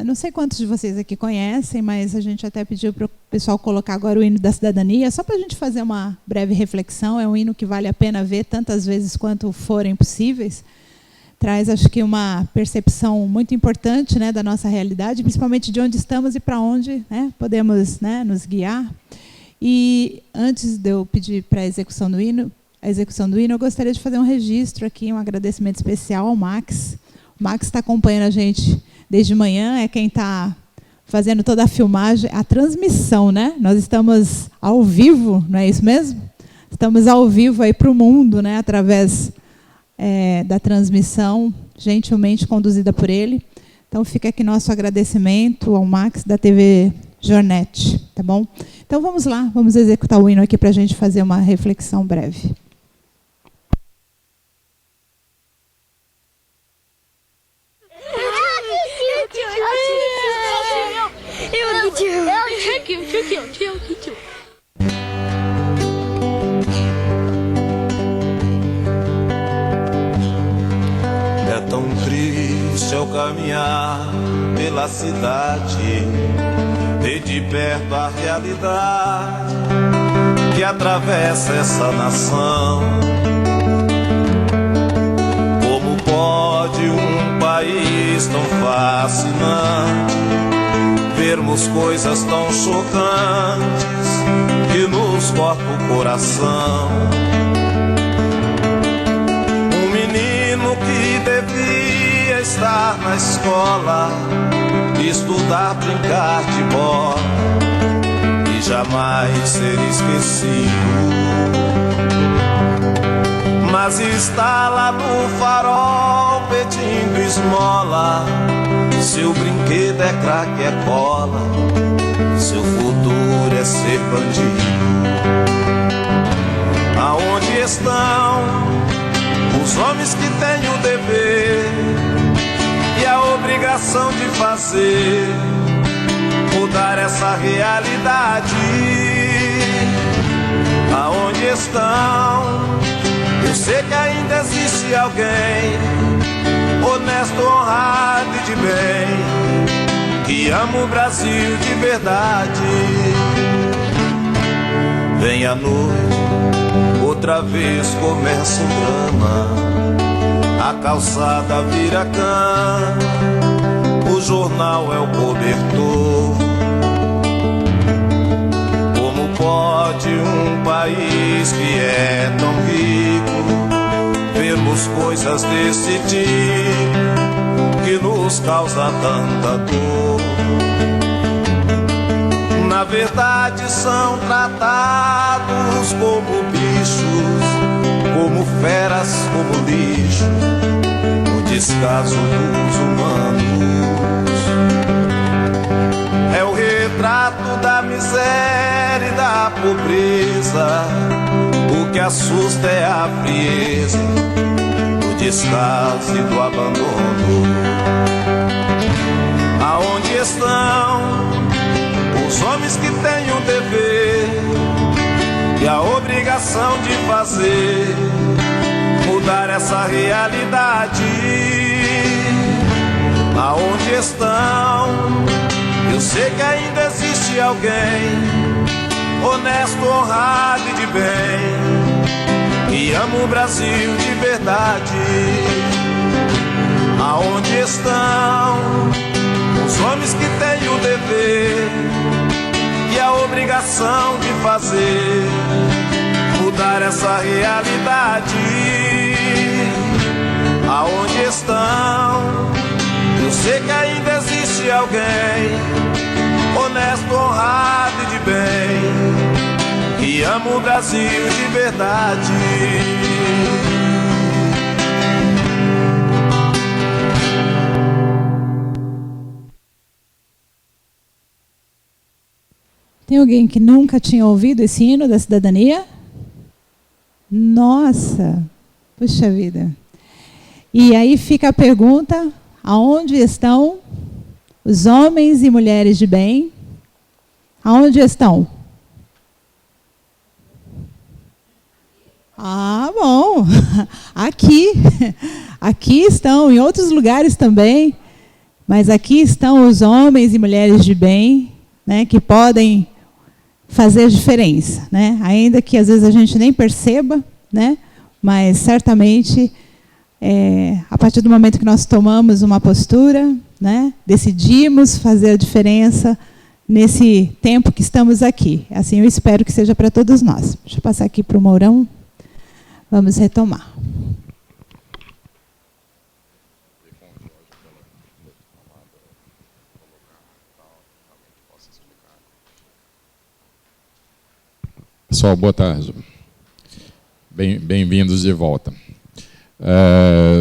não sei quantos de vocês aqui conhecem, mas a gente até pediu para o pessoal colocar agora o hino da cidadania, só para a gente fazer uma breve reflexão. É um hino que vale a pena ver tantas vezes quanto forem possíveis. Traz, acho que, uma percepção muito importante, né, da nossa realidade, principalmente de onde estamos e para onde, né, podemos, né, nos guiar. E antes de eu pedir para a execução do hino, eu gostaria de fazer um registro aqui, um agradecimento especial ao Max. O Max está acompanhando a gente desde manhã, é quem está fazendo toda a filmagem, a transmissão, né? Nós estamos ao vivo, não é isso mesmo? Estamos ao vivo aí para o mundo, né? Através da transmissão, gentilmente conduzida por ele. Então, fica aqui nosso agradecimento ao Max da TV Jornet, tá bom? Então, vamos lá, vamos executar o hino aqui para a gente fazer uma reflexão breve. É tão triste ao caminhar pela cidade, ver de perto a realidade que atravessa essa nação. Como pode um país tão fascinante vermos coisas tão chocantes que nos cortam o coração? Um menino que devia estar na escola, estudar, brincar de bola e jamais ser esquecido, mas está lá no farol pedindo esmola. Seu brinquedo é crack, é cola, seu futuro é ser bandido. Aonde estão os homens que têm o dever e a obrigação de fazer mudar essa realidade? Aonde estão? Eu sei que ainda existe alguém honesto, honrado e de bem, que ama o Brasil de verdade. Vem a noite, outra vez começa um drama, a calçada vira cama, o jornal é o cobertor. Como pode um país que é tão rico vermos coisas desse tipo que nos causa tanta dor? Na verdade são tratados como bichos, como feras, como lixo, no descaso dos humanos. É o retrato da miséria e da pobreza, o que assusta é a frieza, o descaso e do abandono. Aonde estão os homens que têm o dever e a obrigação de fazer mudar essa realidade? Aonde estão? Eu sei que ainda existe alguém honesto, honrado e de bem, que ama o Brasil de verdade. Aonde estão os homens que têm o dever e a obrigação de fazer mudar essa realidade? Aonde estão? Eu sei que ainda existe alguém honesto, honrado e de bem, que ama o Brasil de verdade. Tem alguém que nunca tinha ouvido esse hino da cidadania? Nossa, puxa vida. E aí fica a pergunta: aonde estão os homens e mulheres de bem? Aonde estão? Ah, bom. Aqui. Aqui estão, em outros lugares também. Mas aqui estão os homens e mulheres de bem, né, que podem fazer diferença, né? Ainda que às vezes a gente nem perceba, né? Mas certamente, a partir do momento que nós tomamos uma postura, né, decidimos fazer a diferença nesse tempo que estamos aqui. Assim eu espero que seja para todos nós. Deixa eu passar aqui para o Mourão. Vamos retomar. Pessoal, boa tarde. Bem-vindos de volta.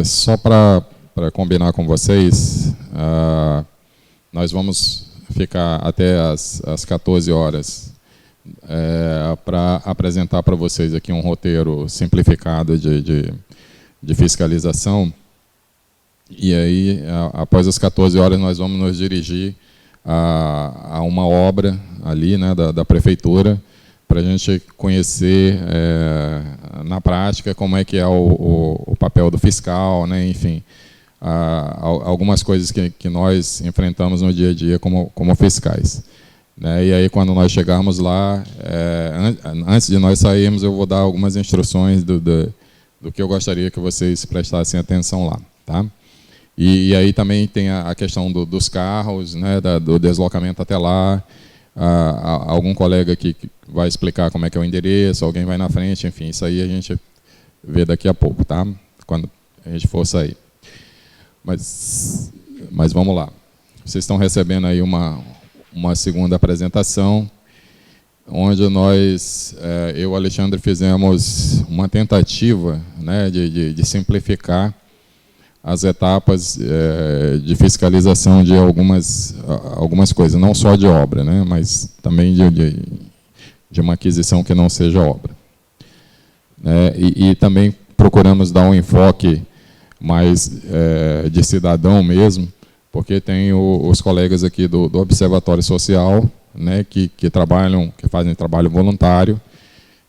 Só para combinar com vocês, nós vamos ficar até às 14 horas para apresentar para vocês aqui um roteiro simplificado de fiscalização. E aí, após as 14 horas, nós vamos nos dirigir a uma obra ali, né, da prefeitura, para a gente conhecer na prática como é que é o papel do fiscal, né, enfim, algumas coisas que nós enfrentamos no dia a dia como fiscais. Né, e aí, quando nós chegarmos lá, antes de nós sairmos, eu vou dar algumas instruções do que eu gostaria que vocês prestassem atenção lá. Tá? E aí também tem a questão dos carros, né, do deslocamento até lá. Algum colega aqui que vai explicar como é que é o endereço, alguém vai na frente, enfim, isso aí a gente vê daqui a pouco, tá? Quando a gente for sair. Mas vamos lá. Vocês estão recebendo aí uma segunda apresentação, onde nós, eu e o Alexandre, fizemos uma tentativa, né, de simplificar as etapas de fiscalização de algumas coisas, não só de obra, né, mas também de uma aquisição que não seja obra. E também procuramos dar um enfoque mais de cidadão mesmo, porque tem os colegas aqui do Observatório Social, né, que fazem trabalho voluntário,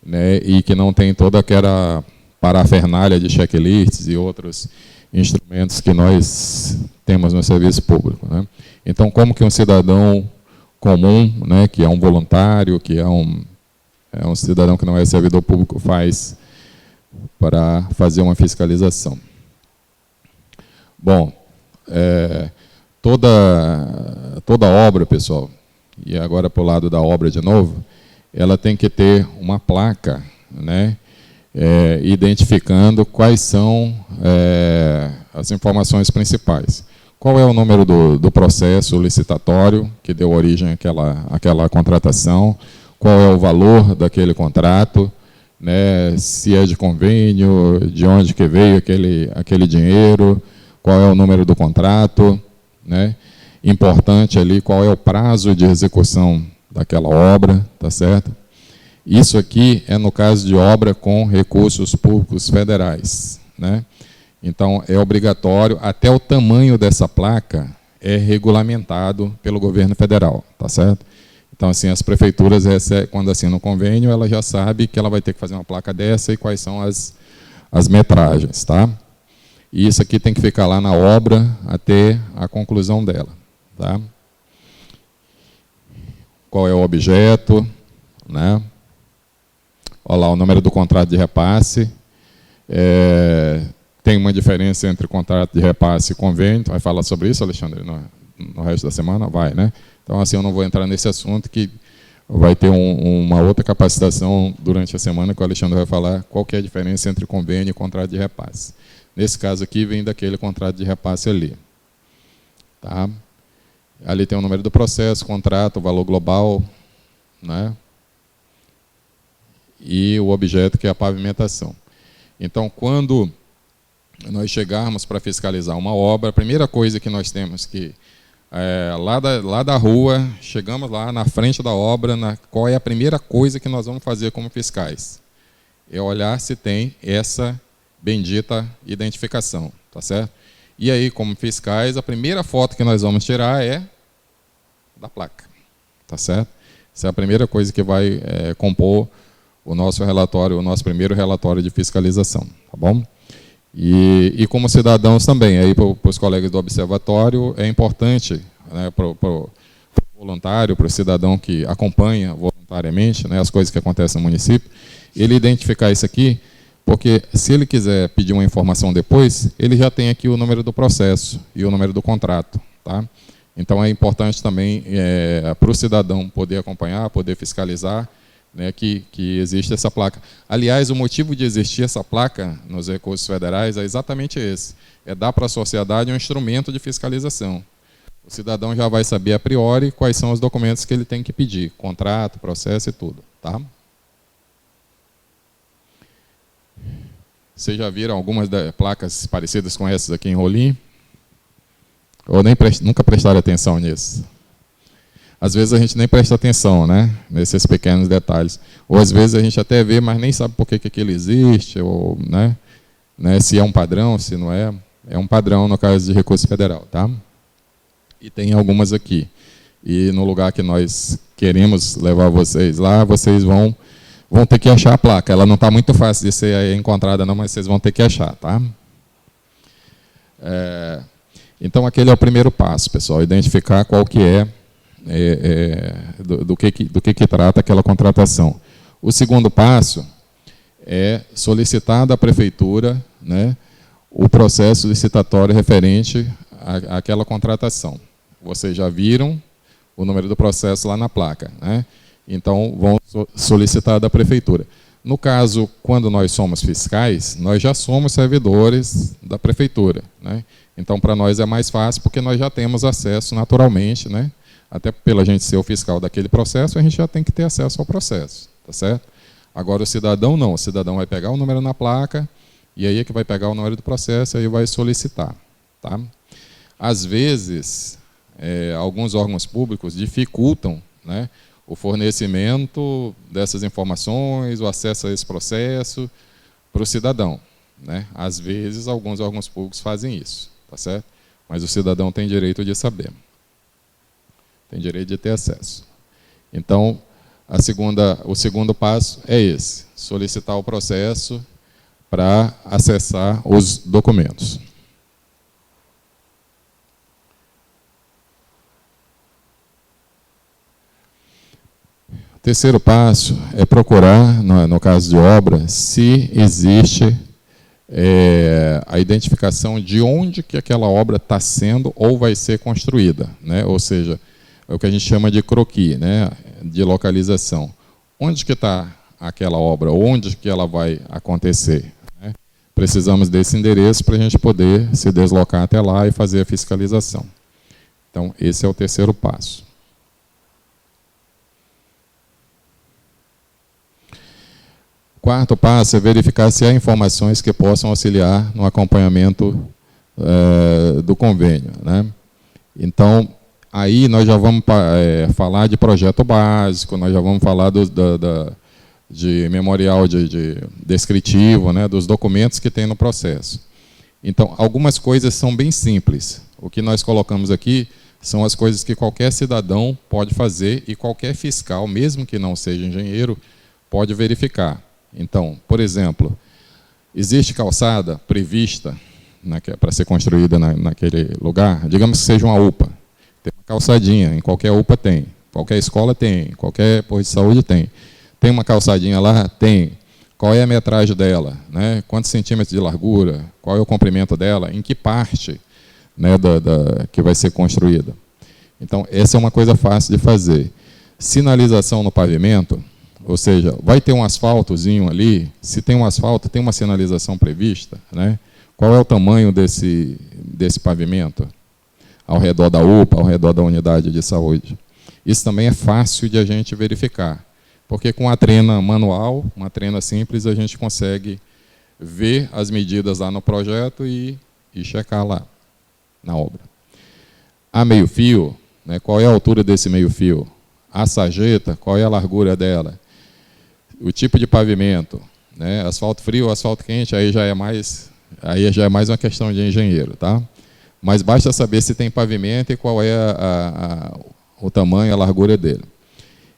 né, e que não tem toda aquela parafernália de checklists e outros instrumentos que nós temos no serviço público. Né? Então, como que um cidadão comum, né, que é um voluntário, que é um cidadão que não é servidor público, faz para fazer uma fiscalização? Bom, toda obra, pessoal, e agora para o lado da obra de novo, ela tem que ter uma placa, né, identificando quais são as informações principais. Qual é o número do processo licitatório que deu origem àquela contratação, qual é o valor daquele contrato, né, se é de convênio, de onde que veio aquele dinheiro, qual é o número do contrato, né? Importante ali, qual é o prazo de execução daquela obra, tá certo? Isso aqui é no caso de obra com recursos públicos federais, né? Então, é obrigatório, até o tamanho dessa placa é regulamentado pelo governo federal, tá certo? Então, assim, as prefeituras, quando assinam um convênio, ela já sabe que ela vai ter que fazer uma placa dessa e quais são as metragens, tá? E isso aqui tem que ficar lá na obra até a conclusão dela, tá? Qual é o objeto, né? Olha lá o número do contrato de repasse. Tem uma diferença entre contrato de repasse e convênio. Tu vai falar sobre isso, Alexandre, no resto da semana? Vai, né? Então, assim, eu não vou entrar nesse assunto, que vai ter uma outra capacitação durante a semana que o Alexandre vai falar qual que é a diferença entre convênio e contrato de repasse. Nesse caso aqui, vem daquele contrato de repasse ali. Tá? Ali tem o número do processo, contrato, valor global, né? E o objeto, que é a pavimentação. Então, quando nós chegarmos para fiscalizar uma obra, a primeira coisa que nós temos que, lá da rua, chegamos lá na frente da obra, qual é a primeira coisa que nós vamos fazer como fiscais? É olhar se tem essa bendita identificação, tá certo? E aí, como fiscais, a primeira foto que nós vamos tirar é da placa, tá certo? Essa é a primeira coisa que vai compor o nosso relatório, o nosso primeiro relatório de fiscalização, tá bom? E como cidadãos também, aí para os colegas do observatório, é importante, né, para o voluntário, para o cidadão que acompanha voluntariamente, né, as coisas que acontecem no município, ele identificar isso aqui, porque se ele quiser pedir uma informação depois, ele já tem aqui o número do processo e o número do contrato. Tá? Então é importante também para o cidadão poder acompanhar, poder fiscalizar, né, que existe essa placa. Aliás, o motivo de existir essa placa nos recursos federais é exatamente esse, é dar para a sociedade um instrumento de fiscalização. O cidadão já vai saber a priori quais são os documentos que ele tem que pedir, contrato, processo e tudo. Tá? Vocês já viram algumas placas parecidas com essas aqui em Rolim? Ou nunca prestaram atenção nisso? Às vezes a gente nem presta atenção, né, nesses pequenos detalhes. Ou às vezes a gente até vê, mas nem sabe por que aquilo existe, ou, né, se é um padrão, se não é. É um padrão no caso de recurso federal. Tá? E tem algumas aqui. E no lugar que nós queremos levar vocês lá, vocês vão ter que achar a placa. Ela não está muito fácil de ser encontrada, não, mas vocês vão ter que achar. Tá? Então, aquele é o primeiro passo, pessoal, identificar qual que é, do que trata aquela contratação. O segundo passo é solicitar da prefeitura, né, o processo licitatório referente àquela contratação. Vocês já viram o número do processo lá na placa, né? Então, vão solicitar da prefeitura. No caso, quando nós somos fiscais, nós já somos servidores da prefeitura, né? Então, para nós é mais fácil, porque nós já temos acesso naturalmente, né? Até pela gente ser o fiscal daquele processo, a gente já tem que ter acesso ao processo, tá certo? Agora, o cidadão não. O cidadão vai pegar o número na placa, e aí é que vai pegar o número do processo, e aí vai solicitar. Tá? Às vezes, alguns órgãos públicos dificultam, né, o fornecimento dessas informações, o acesso a esse processo para o cidadão. Né? Às vezes, alguns órgãos públicos fazem isso, tá certo? Mas o cidadão tem direito de saber. Tem direito de ter acesso. Então, o segundo passo é esse, solicitar o processo para acessar os documentos. O terceiro passo é procurar, no caso de obra, se existe a identificação de onde que aquela obra está sendo ou vai ser construída, né? Ou seja, é o que a gente chama de croquis, né? De localização. Onde que está aquela obra, onde que ela vai acontecer? Né? Precisamos desse endereço para a gente poder se deslocar até lá e fazer a fiscalização. Então, esse é o terceiro passo. Quarto passo é verificar se há informações que possam auxiliar no acompanhamento do convênio, né? Então, aí nós já vamos falar de projeto básico, nós já vamos falar de memorial descritivo, né, dos documentos que tem no processo. Então, algumas coisas são bem simples. O que nós colocamos aqui são as coisas que qualquer cidadão pode fazer e qualquer fiscal, mesmo que não seja engenheiro, pode verificar. Então, por exemplo, existe calçada prevista para ser construída naquele lugar? Digamos que seja uma UPA. Tem uma calçadinha, em qualquer UPA tem, qualquer escola tem, qualquer posto de saúde tem. Tem uma calçadinha lá? Tem. Qual é a metragem dela? Né? Quantos centímetros de largura? Qual é o comprimento dela? Em que parte, né, que vai ser construída? Então, essa é uma coisa fácil de fazer. Sinalização no pavimento, ou seja, vai ter um asfaltozinho ali, se tem um asfalto, tem uma sinalização prevista, né? Qual é o tamanho desse pavimento? Ao redor da UPA, ao redor da unidade de saúde. Isso também é fácil de a gente verificar, porque com a trena manual, uma trena simples, a gente consegue ver as medidas lá no projeto e checar lá, na obra. A meio-fio, né, qual é a altura desse meio-fio? A sarjeta, qual é a largura dela? O tipo de pavimento, né, asfalto frio ou asfalto quente, aí já é mais uma questão de engenheiro, tá? Mas basta saber se tem pavimento e qual é o tamanho, a largura dele.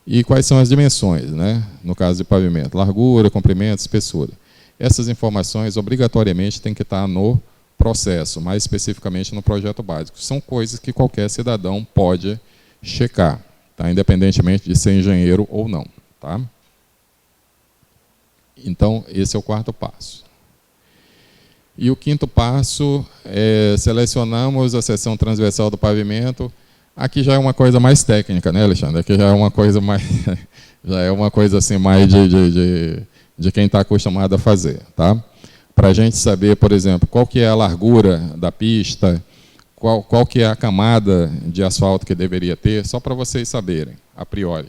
E quais são as dimensões, né? No caso de pavimento, largura, comprimento, espessura. essas informações obrigatoriamente têm que estar no processo, mais especificamente no projeto básico. São coisas que qualquer cidadão pode checar, tá? Independentemente de ser engenheiro ou não. Tá? Então, esse é o quarto passo. E o quinto passo é selecionamos a seção transversal do pavimento. Aqui já é uma coisa mais técnica, né, Alexandre? Aqui já é uma coisa mais, já é uma coisa assim mais de quem está acostumado a fazer, tá? Para a gente saber, por exemplo, qual que é a largura da pista, qual que é a camada de asfalto que deveria ter, só para vocês saberem, a priori.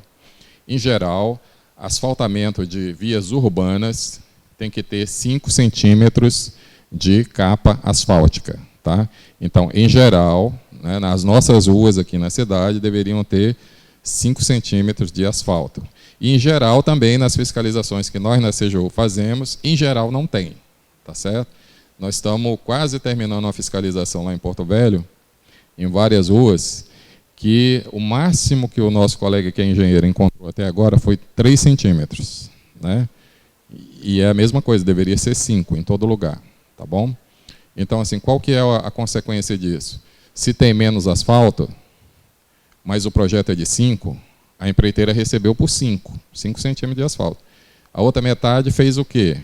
Em geral, asfaltamento de vias urbanas tem que ter 5 centímetros de capa asfáltica. Tá? Então, em geral, né, nas nossas ruas aqui na cidade, deveriam ter 5 centímetros de asfalto. E, em geral, também nas fiscalizações que nós na CGU fazemos, em geral não tem. Tá certo? Nós estamos quase terminando uma fiscalização lá em Porto Velho, em várias ruas, que o máximo que o nosso colega que é engenheiro encontrou até agora foi 3 centímetros. Né? E é a mesma coisa, deveria ser 5 em todo lugar. Tá bom? Então, assim, qual que é a consequência disso? Se tem menos asfalto, mas o projeto é de 5, a empreiteira recebeu por 5 centímetros de asfalto. A outra metade fez o quê?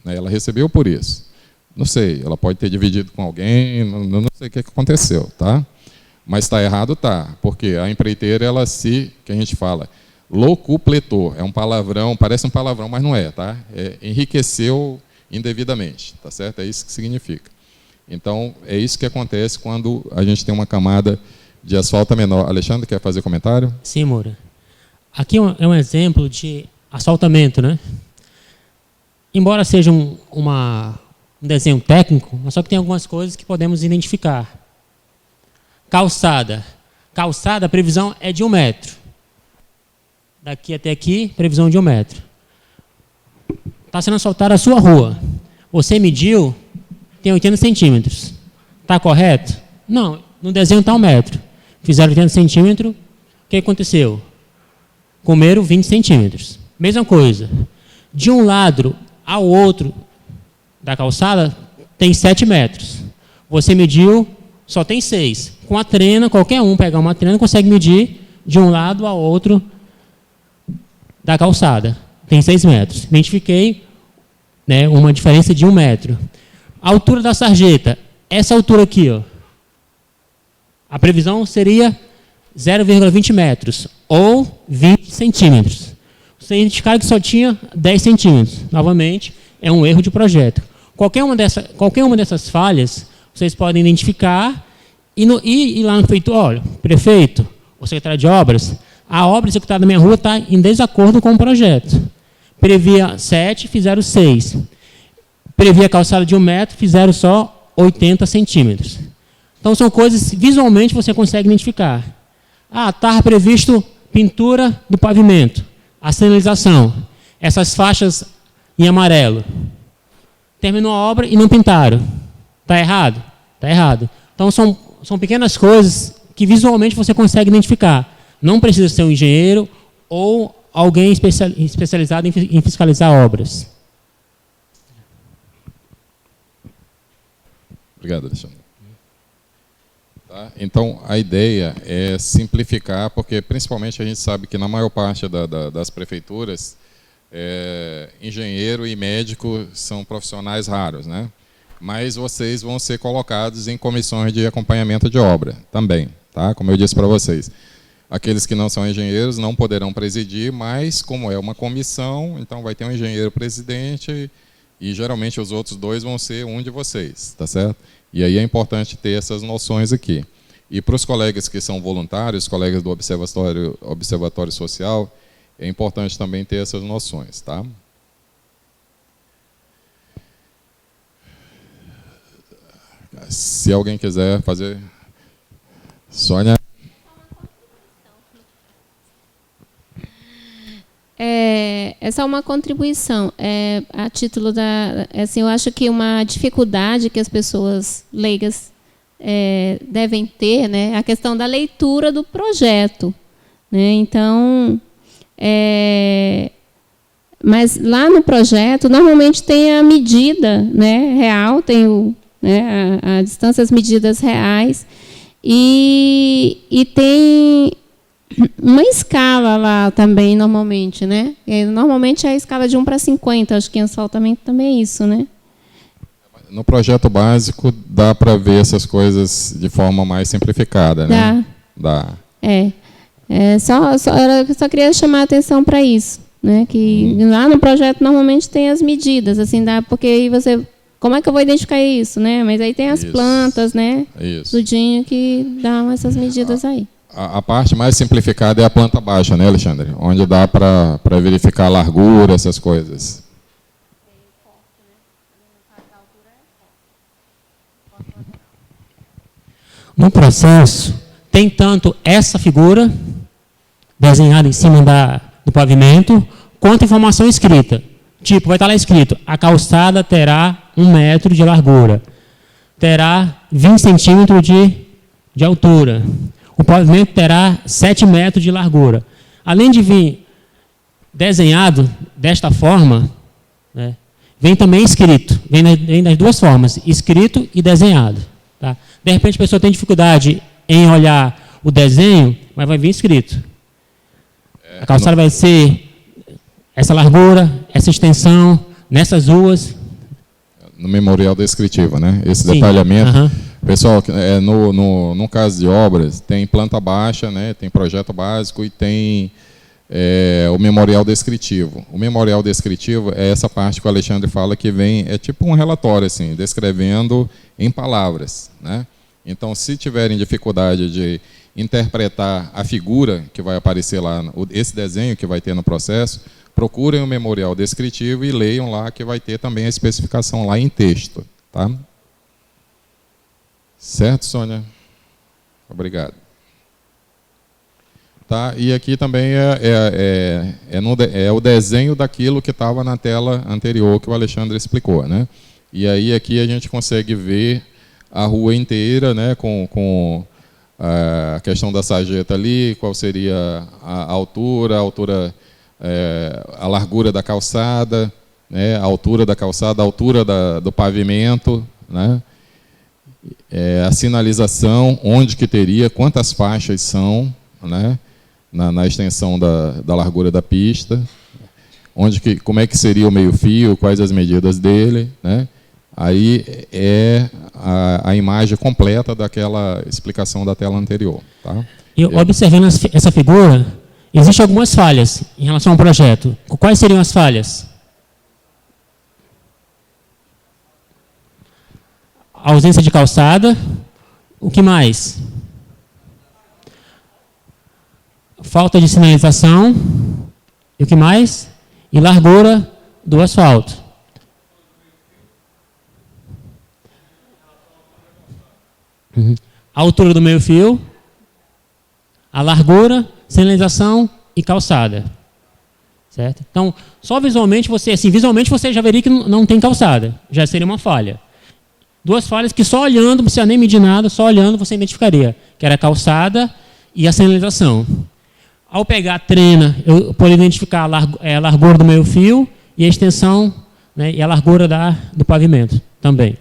Ela recebeu por isso. Não sei, ela pode ter dividido com alguém, não sei o que aconteceu, tá? Mas está errado, tá? Porque a empreiteira, ela que a gente fala, locupletou, é um palavrão, parece um palavrão, mas não é, tá? Enriqueceu indevidamente, tá certo? É isso que significa. Então, é isso que acontece quando a gente tem uma camada de asfalto menor. Alexandre, quer fazer comentário? Sim, Moura. Aqui é um exemplo de asfaltamento, né? Embora seja um desenho técnico, mas só que tem algumas coisas que podemos identificar. Calçada. Calçada, a previsão é de 1 metro. Daqui até aqui, previsão de 1 metro. Está sendo asfaltada a sua rua. Você mediu, tem 80 centímetros. Está correto? Não, no desenho está 1 metro. Fizeram 80 centímetros, o que aconteceu? Comeram 20 centímetros. Mesma coisa. De um lado ao outro da calçada, tem 7 metros. Você mediu, só tem 6. Com a trena, qualquer um pegar uma trena, consegue medir de um lado ao outro da calçada. Tem 6 metros. Identifiquei, né, uma diferença de 1 metro. A altura da sarjeta, essa altura aqui, ó, a previsão seria 0,20 metros, ou 20 centímetros. Você identificaram que só tinha 10 centímetros. Novamente, é um erro de projeto. Qualquer uma dessas falhas, vocês podem identificar e ir lá no prefeito, olha, prefeito, ou secretário de obras, a obra executada na minha rua está em desacordo com o projeto. Previa 7, fizeram 6. Previa calçada de 1 metro, fizeram só 80 centímetros. Então, são coisas que visualmente você consegue identificar. Ah, estava previsto pintura do pavimento, a sinalização, essas faixas em amarelo. Terminou a obra e não pintaram. Está errado? Está errado. Então, são pequenas coisas que visualmente você consegue identificar. Não precisa ser um engenheiro ou alguém especializado em fiscalizar obras. Obrigado, Alexandre. Tá? Então, a ideia é simplificar, porque principalmente a gente sabe que na maior parte das prefeituras, engenheiro e médico são profissionais raros, né? Mas vocês vão ser colocados em comissões de acompanhamento de obra também, tá? Como eu disse para vocês. Aqueles que não são engenheiros não poderão presidir, mas como é uma comissão, então vai ter um engenheiro presidente e geralmente os outros 2 vão ser um de vocês, tá certo? E aí é importante ter essas noções aqui. E para os colegas que são voluntários, colegas do Observatório Social, é importante também ter essas noções, tá? Se alguém quiser fazer... Sônia... Essa é uma contribuição. A título da... Assim, eu acho que uma dificuldade que as pessoas leigas devem ter, né, a questão da leitura do projeto. Né? Então, Mas lá no projeto, normalmente tem a medida, né, real, tem a distância, as medidas reais, e tem uma escala lá também, normalmente, né? Normalmente é a escala de 1:50, acho que em asfaltamento também é isso, né? No projeto básico, dá para ver essas coisas de forma mais simplificada, né? Dá. Só queria chamar a atenção para isso, né? Que lá no projeto normalmente tem as medidas, assim, porque aí você... Como é que eu vou identificar isso, né? Mas aí tem as plantas, né? Tudinho que dão essas medidas aí. A parte mais simplificada é a planta baixa, né, Alexandre? Onde dá para verificar a largura, essas coisas. No processo, tem tanto essa figura, desenhada em cima do pavimento, quanto informação escrita. Tipo, vai estar lá escrito, a calçada terá 1 metro de largura, terá 20 centímetros de altura, o pavimento terá 7 metros de largura. Além de vir desenhado desta forma, né, vem também escrito, vem das duas formas, escrito e desenhado. Tá? De repente a pessoa tem dificuldade em olhar o desenho, mas vai vir escrito. A calçada vai ser essa largura, essa extensão, nessas ruas. No memorial descritivo, né? Esse detalhamento. Pessoal, no caso de obras, tem planta baixa, né? Tem projeto básico e tem o memorial descritivo. O memorial descritivo é essa parte que o Alexandre fala que vem, é tipo um relatório, assim, descrevendo em palavras, né? Então, se tiverem dificuldade de interpretar a figura que vai aparecer lá, esse desenho que vai ter no processo, procurem o memorial descritivo e leiam lá, que vai ter também a especificação lá em texto. Tá? Certo, Sônia? Obrigado. Tá? E aqui também é o desenho daquilo que estava na tela anterior, que o Alexandre explicou. Né? E aí aqui a gente consegue ver a rua inteira, né, com a questão da sarjeta ali, qual seria a altura, a largura da calçada, né, a altura da calçada, a altura do pavimento, né, a sinalização, onde que teria, quantas faixas são, né, na extensão da largura da pista, como é que seria o meio-fio, quais as medidas dele, né. Aí é a imagem completa daquela explicação da tela anterior. Tá? E observando essa figura, existem algumas falhas em relação ao projeto. Quais seriam as falhas? A ausência de calçada. O que mais? Falta de sinalização. E o que mais? E largura do asfalto. A altura do meio-fio, a largura, sinalização e calçada. Certo? Então, só visualmente você já veria que não tem calçada. Já seria uma falha. Duas falhas que só olhando, não precisa nem medir nada, só olhando você identificaria, que era a calçada e a sinalização. Ao pegar a trena, eu poderia identificar a largura do meio-fio e a extensão, né, e a largura do pavimento também.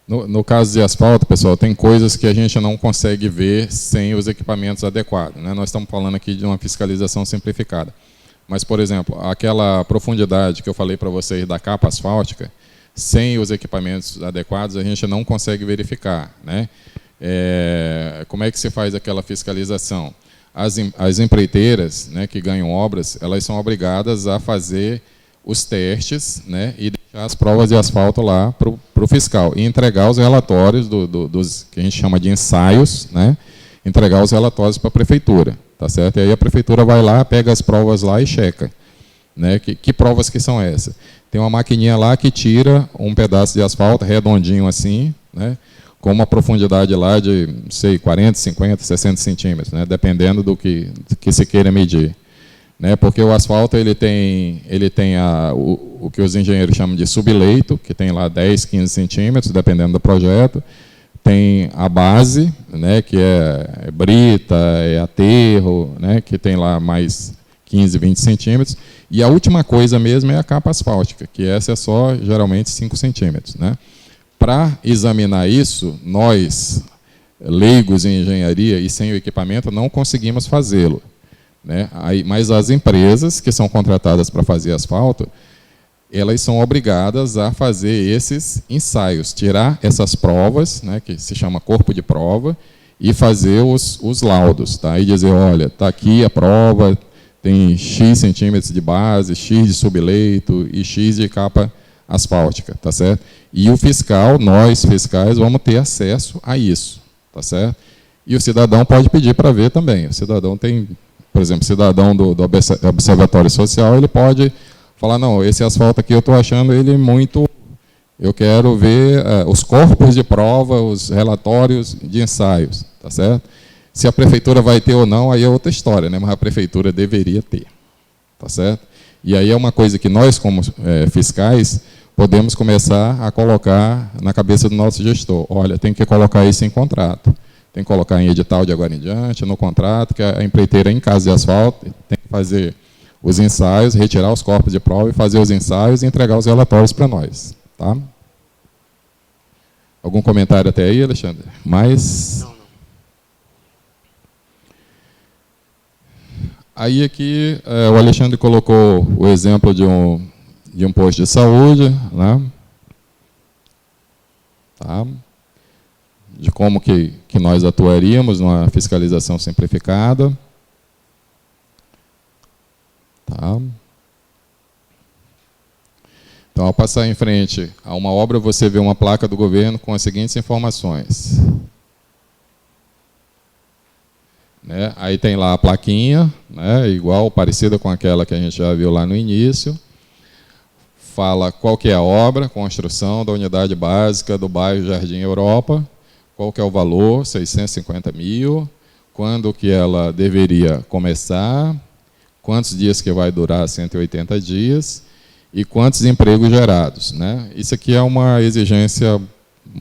No caso de asfalto, pessoal, tem coisas que a gente não consegue ver sem os equipamentos adequados. Né? Nós estamos falando aqui de uma fiscalização simplificada. Mas, por exemplo, aquela profundidade que eu falei para vocês da capa asfáltica, sem os equipamentos adequados, a gente não consegue verificar. Né? Como é que se faz aquela fiscalização? As empreiteiras, né, que ganham obras, elas são obrigadas a fazer os testes, né, e deixar as provas de asfalto lá para o fiscal. E entregar os relatórios dos que a gente chama de ensaios, né, entregar os relatórios para a prefeitura. Tá certo? E aí a prefeitura vai lá, pega as provas lá e checa. Né, que provas que são essas? Tem uma maquininha lá que tira um pedaço de asfalto redondinho assim, né, com uma profundidade lá de, não sei, 40, 50, 60 centímetros, né, dependendo do que se queira medir. Né, porque o asfalto ele tem o que os engenheiros chamam de subleito, que tem lá 10, 15 centímetros, dependendo do projeto. Tem a base, né, que é brita, é aterro, né, que tem lá mais 15, 20 centímetros. E a última coisa mesmo é a capa asfáltica, que essa é só, geralmente, 5 centímetros. Né? Para examinar isso, nós, leigos em engenharia e sem o equipamento, não conseguimos fazê-lo. Né? Mas as empresas que são contratadas para fazer asfalto, elas são obrigadas a fazer esses ensaios, tirar essas provas, né, que se chama corpo de prova, e fazer os laudos, tá? E dizer, olha, está aqui a prova, tem X centímetros de base, X de subleito e X de capa asfáltica, tá certo? E o fiscal, nós fiscais, vamos ter acesso a isso, tá certo? E o cidadão pode pedir para ver também. O cidadão tem, por exemplo, cidadão do Observatório Social, ele pode falar, não, esse asfalto aqui eu estou achando ele muito... Eu quero ver os corpos de prova, os relatórios de ensaios, tá certo? Se a prefeitura vai ter ou não, aí é outra história, né? Mas a prefeitura deveria ter, tá certo? E aí é uma coisa que nós, como fiscais, podemos começar a colocar na cabeça do nosso gestor. Olha, tem que colocar isso em contrato. Tem que colocar em edital de agora em diante, no contrato, que a empreiteira, em caso de asfalto, tem que fazer os ensaios, retirar os corpos de prova e fazer os ensaios e entregar os relatórios para nós. Tá? Algum comentário até aí, Alexandre? Não. Aí aqui o Alexandre colocou o exemplo de um posto de saúde, né? Tá? De como que nós atuaríamos numa fiscalização simplificada. Tá? Então, ao passar em frente a uma obra, você vê uma placa do governo com as seguintes informações. Né? Aí tem lá a plaquinha, né? Igual, parecida com aquela que a gente já viu lá no início. Fala qual que é a obra, construção da unidade básica do bairro Jardim Europa, qual que é o valor, 650 mil, quando que ela deveria começar, quantos dias que vai durar, 180 dias, e quantos empregos gerados. Né? Isso aqui é uma exigência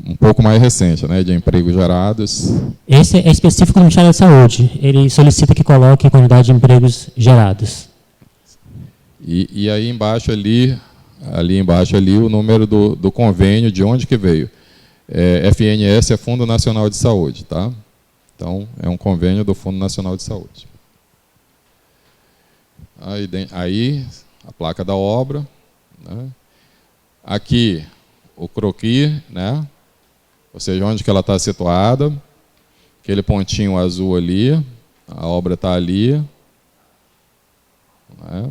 um pouco mais recente, né, de empregos gerados. Esse é específico do Ministério da Saúde. Ele solicita que coloque a quantidade de empregos gerados. E aí embaixo ali embaixo ali o número do convênio, de onde que veio. FNS é Fundo Nacional de Saúde, tá? Então é um convênio do Fundo Nacional de Saúde. Aí a placa da obra, né? Aqui o croquis, né? Ou seja, onde que ela está situada, aquele pontinho azul ali, a obra está ali. Né?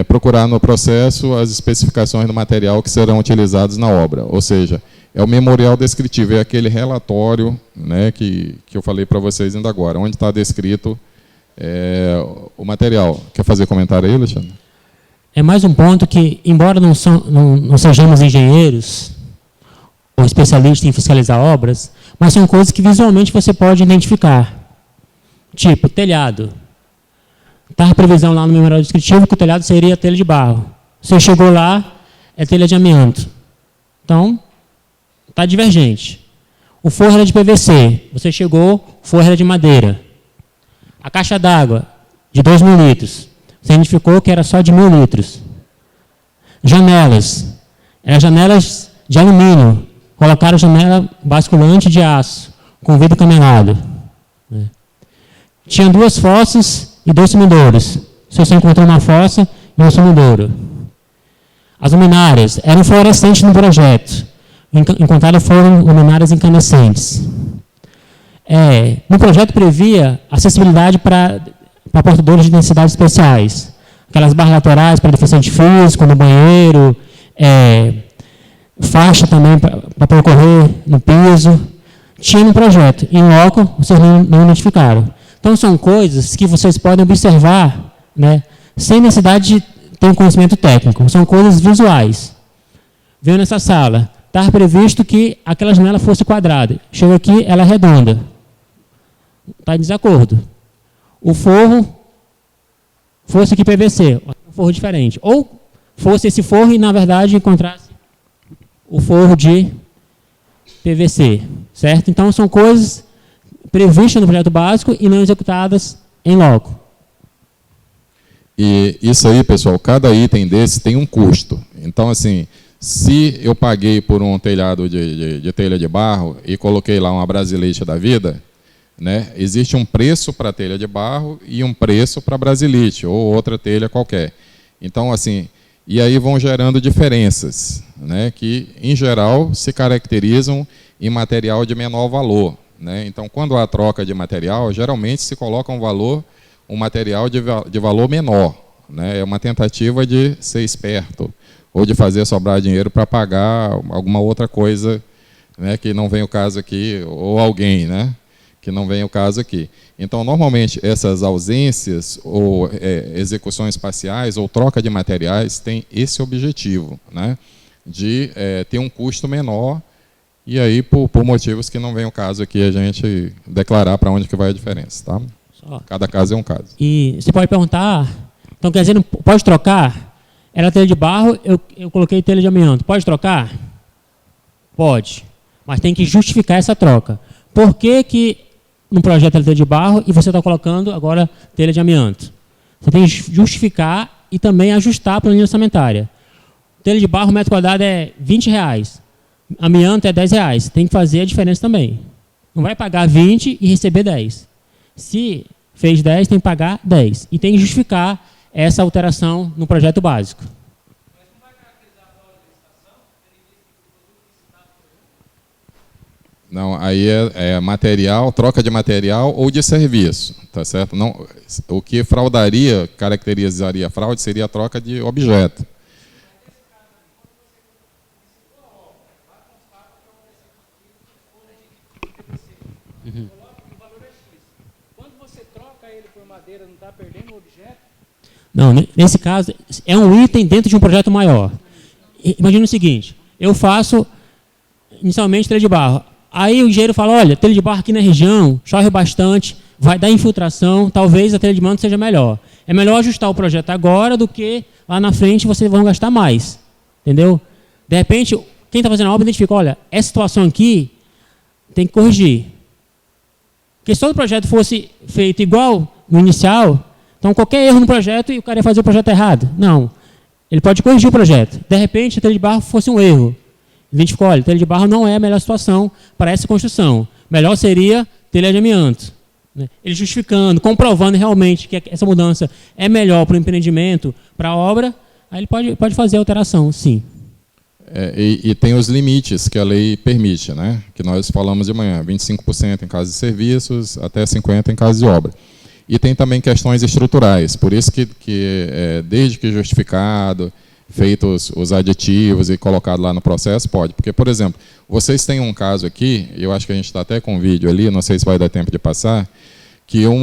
Procurar no processo as especificações do material que serão utilizados na obra, ou seja, é o memorial descritivo, é aquele relatório, né, que eu falei para vocês ainda agora, onde está descrito o material. Quer fazer comentário aí, Alexandre? É mais um ponto que, embora não sejamos engenheiros ou especialistas em fiscalizar obras, mas são coisas que visualmente você pode identificar. Tipo, telhado. Está a previsão lá no memorial descritivo que o telhado seria telha de barro. Você chegou lá, é telha de amianto. Então, está divergente. O forro era de PVC. Você chegou, o forro era de madeira. A caixa d'água, de 2.000 litros. Você identificou que era só de 1.000 litros. Janelas. Eram janelas de alumínio. Colocaram janela basculante de aço, com vidro caminado. Tinha 2 fossas e 2 sumidouros. Você encontrou uma fossa e um sumidouro. As luminárias eram fluorescentes no projeto. Encontraram foram luminárias incandescentes. No projeto previa acessibilidade para portadores de necessidades especiais. Aquelas barras laterais para deficiente físico, no banheiro, faixa também para percorrer no piso. Tinha no projeto. Em loco, vocês não identificaram. Então, são coisas que vocês podem observar, né, sem necessidade de ter um conhecimento técnico. São coisas visuais. Veio nessa sala. Estava previsto que aquela janela fosse quadrada. Chegou aqui, ela é redonda. Está em desacordo. O forro fosse aqui PVC, um forro diferente. Ou fosse esse forro e, na verdade, encontrasse o forro de PVC. certo? Então, são coisas previstas no projeto básico e não executadas em loco. E isso aí, pessoal, cada item desse tem um custo. Então, assim, se eu paguei por um telhado de telha de barro e coloquei lá uma brasilite da vida, né, existe um preço para a telha de barro e um preço para a brasilite, ou outra telha qualquer. Então, assim, e aí vão gerando diferenças, né, que, em geral, se caracterizam em material de menor valor. Né? Então, quando há troca de material, geralmente se coloca um material de valor menor. Né? É uma tentativa de ser esperto, ou de fazer sobrar dinheiro para pagar alguma outra coisa, né, que não vem o caso aqui, ou alguém, né, que não vem o caso aqui. Então, normalmente, essas ausências, ou execuções parciais, ou troca de materiais, têm esse objetivo, né, de ter um custo menor, e aí, por motivos que não vem o caso aqui, a gente declarar para onde que vai a diferença. Tá? Cada caso é um caso. E você pode perguntar, então quer dizer, não pode trocar? Era telha de barro, eu coloquei telha de amianto. Pode trocar? Pode. Mas tem que justificar essa troca. Por que no projeto é telha de barro e você está colocando agora telha de amianto? Você tem que justificar e também ajustar a planilha orçamentária. Telha de barro, metro quadrado é R$20. Amianto é R$10. Tem que fazer a diferença também. Não vai pagar 20 e receber 10. Se fez 10, tem que pagar 10. E tem que justificar essa alteração no projeto básico. Mas não vai caracterizar a nova licitação? Não, aí é material, troca de material ou de serviço, tá certo? Não, o que fraudaria, caracterizaria fraude, seria a troca de objeto. Uhum. Quando você troca ele por madeira, não está perdendo o objeto? Não, nesse caso, é um item dentro de um projeto maior. Imagina o seguinte, eu faço inicialmente telha de barro. Aí o engenheiro fala, olha, telha de barro aqui na região, chove bastante, vai dar infiltração, talvez a telha de manto seja melhor. É melhor ajustar o projeto agora do que lá na frente vocês vão gastar mais. Entendeu? De repente, quem está fazendo a obra identifica, olha, essa situação aqui tem que corrigir. Porque se todo o projeto fosse feito igual no inicial, então qualquer erro no projeto e o cara ia fazer o projeto errado. Não. Ele pode corrigir o projeto. De repente, a telha de barro fosse um erro. Ele identificou, olha, telha de barro não é a melhor situação para essa construção. Melhor seria telha de amianto. Ele justificando, comprovando realmente que essa mudança é melhor para o empreendimento, para a obra, aí ele pode fazer a alteração, sim. E tem os limites que a lei permite, né? Que nós falamos de manhã, 25% em caso de serviços, até 50% em caso de obra. E tem também questões estruturais, por isso que desde que justificado, feitos os aditivos e colocado lá no processo, pode. Porque, por exemplo, vocês têm um caso aqui, eu acho que a gente está até com um vídeo ali, não sei se vai dar tempo de passar, que eu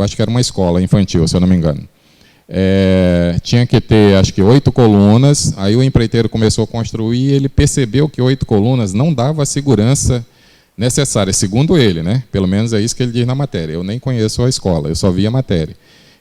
acho que era uma escola infantil, se eu não me engano. Tinha que ter, acho que 8 colunas, aí o empreiteiro começou a construir e ele percebeu que 8 colunas não dava a segurança necessária, segundo ele, né? Pelo menos é isso que ele diz na matéria. Eu nem conheço a escola, eu só vi a matéria.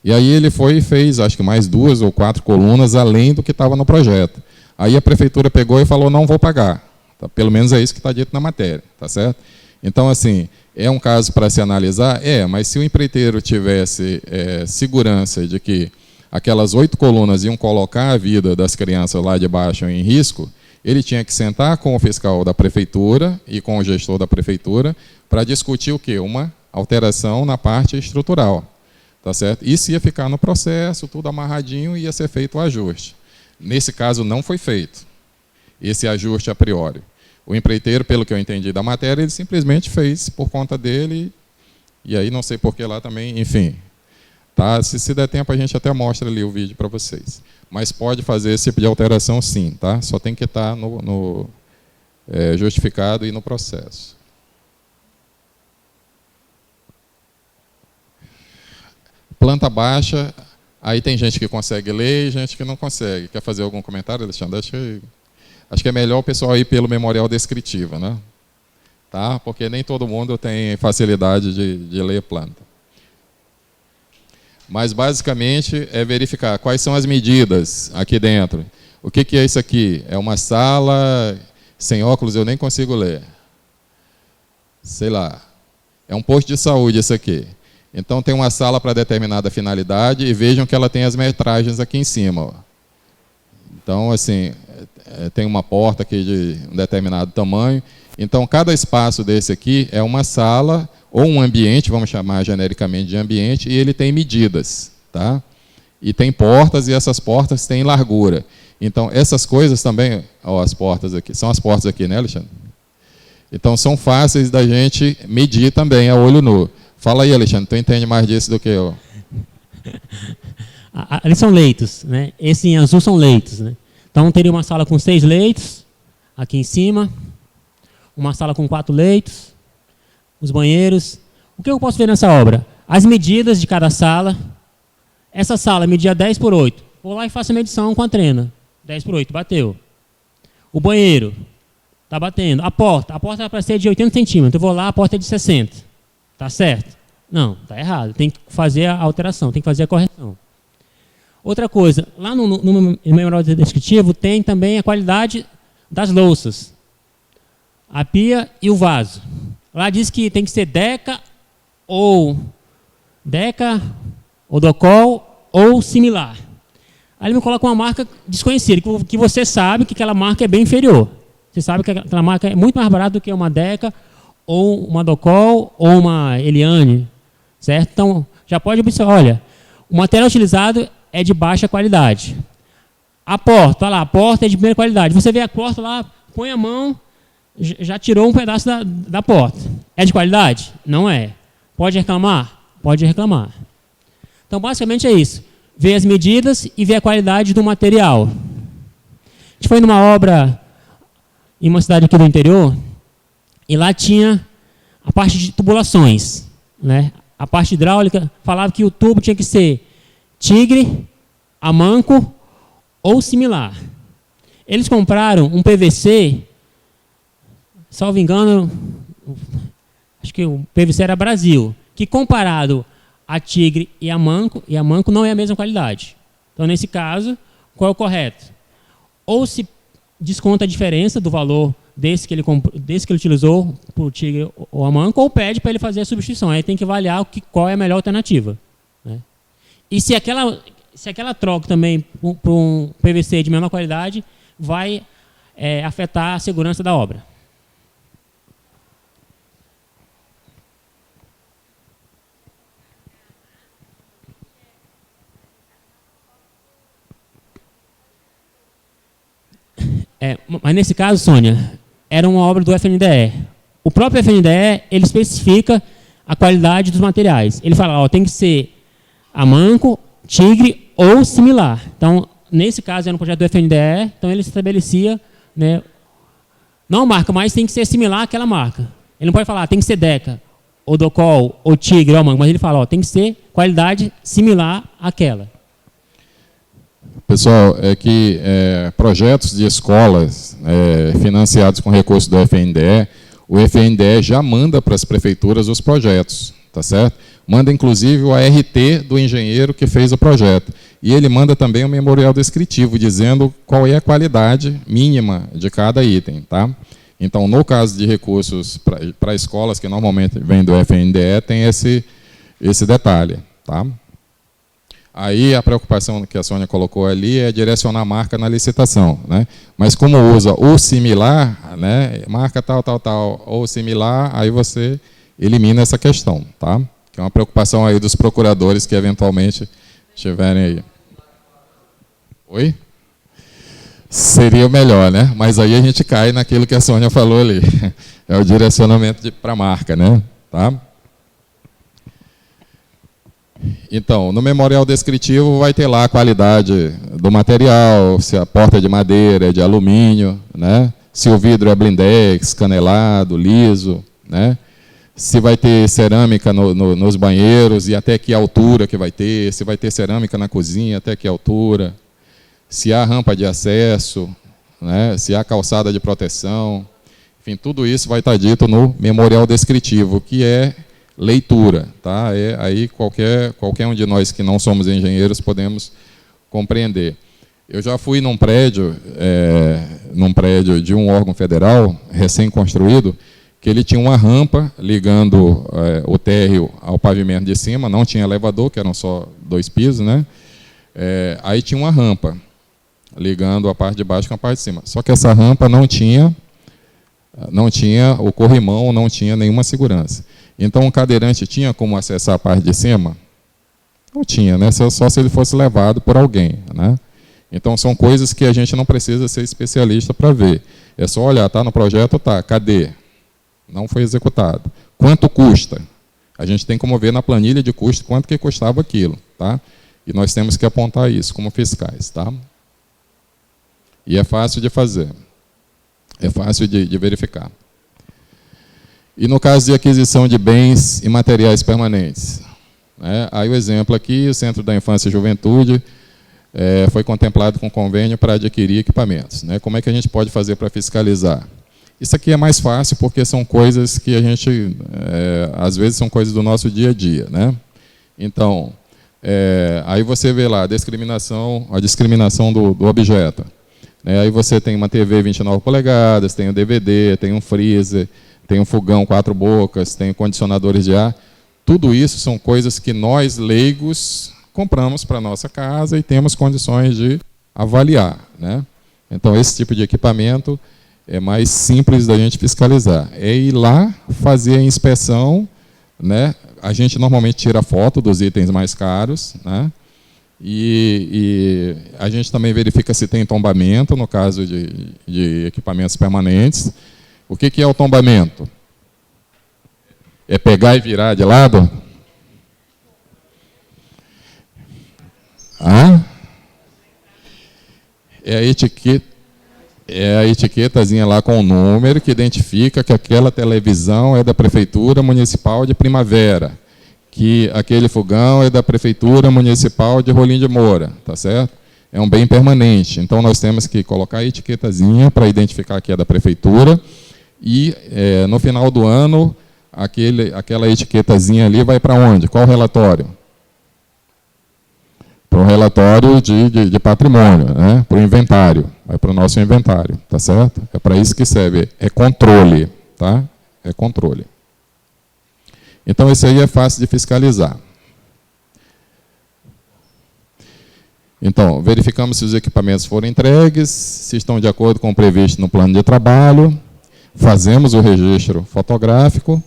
E aí ele foi e fez, acho que mais 2 ou 4 colunas além do que estava no projeto. Aí a prefeitura pegou e falou, não vou pagar. Tá? Pelo menos é isso que está dito na matéria, tá certo? Então, assim, é um caso para se analisar? Mas se o empreiteiro tivesse segurança de que aquelas 8 colunas iam colocar a vida das crianças lá de baixo em risco, ele tinha que sentar com o fiscal da prefeitura e com o gestor da prefeitura para discutir o quê? Uma alteração na parte estrutural. Tá certo? Isso ia ficar no processo, tudo amarradinho, e ia ser feito o ajuste. Nesse caso, não foi feito esse ajuste a priori. O empreiteiro, pelo que eu entendi da matéria, ele simplesmente fez por conta dele, e aí não sei por que lá também, enfim. Tá? Se der tempo, a gente até mostra ali o vídeo para vocês. Mas pode fazer esse tipo de alteração, sim. Tá? Só tem que estar no justificado e no processo. Planta baixa, aí tem gente que consegue ler e gente que não consegue. Quer fazer algum comentário, Alexandre? Acho que é melhor o pessoal ir pelo memorial descritivo, né? Tá? Porque nem todo mundo tem facilidade de ler planta. Mas, basicamente, é verificar quais são as medidas aqui dentro. O que é isso aqui? É uma sala, sem óculos eu nem consigo ler. sei lá, é um posto de saúde esse aqui. Então tem uma sala para determinada finalidade e vejam que ela tem as metragens aqui em cima. Ó. Então, assim, tem uma porta aqui de um determinado tamanho. Então, cada espaço desse aqui é uma sala ou um ambiente, vamos chamar genericamente de ambiente, e ele tem medidas, tá? E tem portas, e essas portas têm largura. Então, essas coisas também, ó, as portas aqui, são as portas aqui, né, Alexandre? Então, são fáceis da gente medir também a olho nu. Fala aí, Alexandre, tu entende mais disso do que eu. Ali são leitos, né? Esse em azul são leitos, né? Então, teria uma sala com 6 leitos, aqui em cima, uma sala com 4 leitos, os banheiros. O que eu posso ver nessa obra? As medidas de cada sala. Essa sala media 10 por 8. Vou lá e faço a medição com a trena. 10 por 8, bateu. O banheiro, está batendo. A porta é para ser de 80 centímetros. Eu vou lá, a porta é de 60. Está certo? Não, está errado. Tem que fazer a alteração, tem que fazer a correção. Outra coisa, lá no memorial descritivo tem também a qualidade das louças. A pia e o vaso. Lá diz que tem que ser Deca ou Docol ou similar. Aí ele me coloca uma marca desconhecida, que você sabe que aquela marca é bem inferior. Você sabe que aquela marca é muito mais barata do que uma Deca ou uma Docol ou uma Eliane. Certo? Então, já pode observar, olha, o material utilizado é de baixa qualidade. A porta, olha lá, a porta é de primeira qualidade. Você vê a porta lá, põe a mão, já tirou um pedaço da porta. É de qualidade? Não é. Pode reclamar? Pode reclamar. Então, basicamente é isso. Ver as medidas e ver a qualidade do material. A gente foi numa obra em uma cidade aqui do interior e lá tinha a parte de tubulações. Né? A parte hidráulica falava que o tubo tinha que ser tigre, a manco ou similar. Eles compraram um PVC, salvo engano, acho que o PVC era Brasil, que comparado a tigre e a manco não é a mesma qualidade. Então, nesse caso, qual é o correto? Ou se desconta a diferença do valor desse que ele utilizou para o tigre ou a manco, ou pede para ele fazer a substituição. Aí tem que avaliar qual é a melhor alternativa. Né? E se aquela troca também para um PVC de menor qualidade vai afetar a segurança da obra. Mas nesse caso, Sônia, era uma obra do FNDE. O próprio FNDE, ele especifica a qualidade dos materiais. Ele fala, ó, tem que ser a manco, tigre ou similar. Então, nesse caso, era um projeto do FNDE, então ele estabelecia, né, não a marca, mas tem que ser similar àquela marca. Ele não pode falar, tem que ser Deca, ou Docol, ou tigre, ou manco, mas ele fala, ó, tem que ser qualidade similar àquela. Pessoal, é que projetos de escolas financiados com recursos do FNDE, o FNDE já manda para as prefeituras os projetos, tá certo? Manda inclusive o ART do engenheiro que fez o projeto. E ele manda também o memorial descritivo, dizendo qual é a qualidade mínima de cada item, tá? Então, no caso de recursos para escolas, que normalmente vêm do FNDE, tem esse detalhe, tá? Aí a preocupação que a Sônia colocou ali é direcionar a marca na licitação, né? Mas como usa o similar, né? Marca tal, ou similar, aí você elimina essa questão, tá? Que é uma preocupação aí dos procuradores que eventualmente estiverem aí. Oi? Seria o melhor, né? Mas aí a gente cai naquilo que a Sônia falou ali. É o direcionamento para a marca, né? Tá? Então, no memorial descritivo vai ter lá a qualidade do material, se a porta é de madeira, é de alumínio, né? Se o vidro é blindex, canelado, liso, né? Se vai ter cerâmica nos banheiros e até que altura que vai ter, se vai ter cerâmica na cozinha, até que altura, se há rampa de acesso, né? Se há calçada de proteção, enfim, tudo isso vai estar dito no memorial descritivo, que é leitura, tá? Aí qualquer um de nós que não somos engenheiros podemos compreender. Eu já fui num prédio de um órgão federal recém-construído, que ele tinha uma rampa ligando o térreo ao pavimento de cima, não tinha elevador, que eram só 2 pisos, né? Aí tinha uma rampa ligando a parte de baixo com a parte de cima. Só que essa rampa não tinha o corrimão, não tinha nenhuma segurança. Então, o cadeirante tinha como acessar a parte de cima? Não tinha, né? Só se ele fosse levado por alguém, né? Então, são coisas que a gente não precisa ser especialista para ver. É só olhar, tá no projeto, tá, cadê? Não foi executado. Quanto custa? A gente tem como ver na planilha de custo quanto que custava aquilo, tá? E nós temos que apontar isso como fiscais, tá? E é fácil de fazer. É fácil de verificar. E no caso de aquisição de bens e materiais permanentes, né? Aí o exemplo aqui, o Centro da Infância e Juventude foi contemplado com convênio para adquirir equipamentos, né? Como é que a gente pode fazer para fiscalizar? Isso aqui é mais fácil porque são coisas que a gente, às vezes, são coisas do nosso dia a dia, né? Então, aí você vê lá a discriminação do objeto. Aí você tem uma TV 29 polegadas, tem um DVD, tem um freezer, tem um fogão 4 bocas, tem condicionadores de ar. Tudo isso são coisas que nós, leigos, compramos para a nossa casa e temos condições de avaliar, né? Então, esse tipo de equipamento é mais simples da gente fiscalizar. É ir lá, fazer a inspeção, né? A gente normalmente tira foto dos itens mais caros, né? E a gente também verifica se tem tombamento, no caso de equipamentos permanentes. O que é o tombamento? É pegar e virar de lado? É a etiquetazinha lá com o número que identifica que aquela televisão é da Prefeitura Municipal de Primavera, que aquele fogão é da Prefeitura Municipal de Rolim de Moura, tá certo? É um bem permanente, então nós temos que colocar a etiquetazinha para identificar que é da Prefeitura e no final do ano aquela etiquetazinha ali vai para onde? Qual relatório? Para o relatório de patrimônio, né? Para o inventário, vai para o nosso inventário, tá certo? É para isso que serve, é controle, tá? É controle. Então, isso aí é fácil de fiscalizar. Então, verificamos se os equipamentos foram entregues, se estão de acordo com o previsto no plano de trabalho, fazemos o registro fotográfico,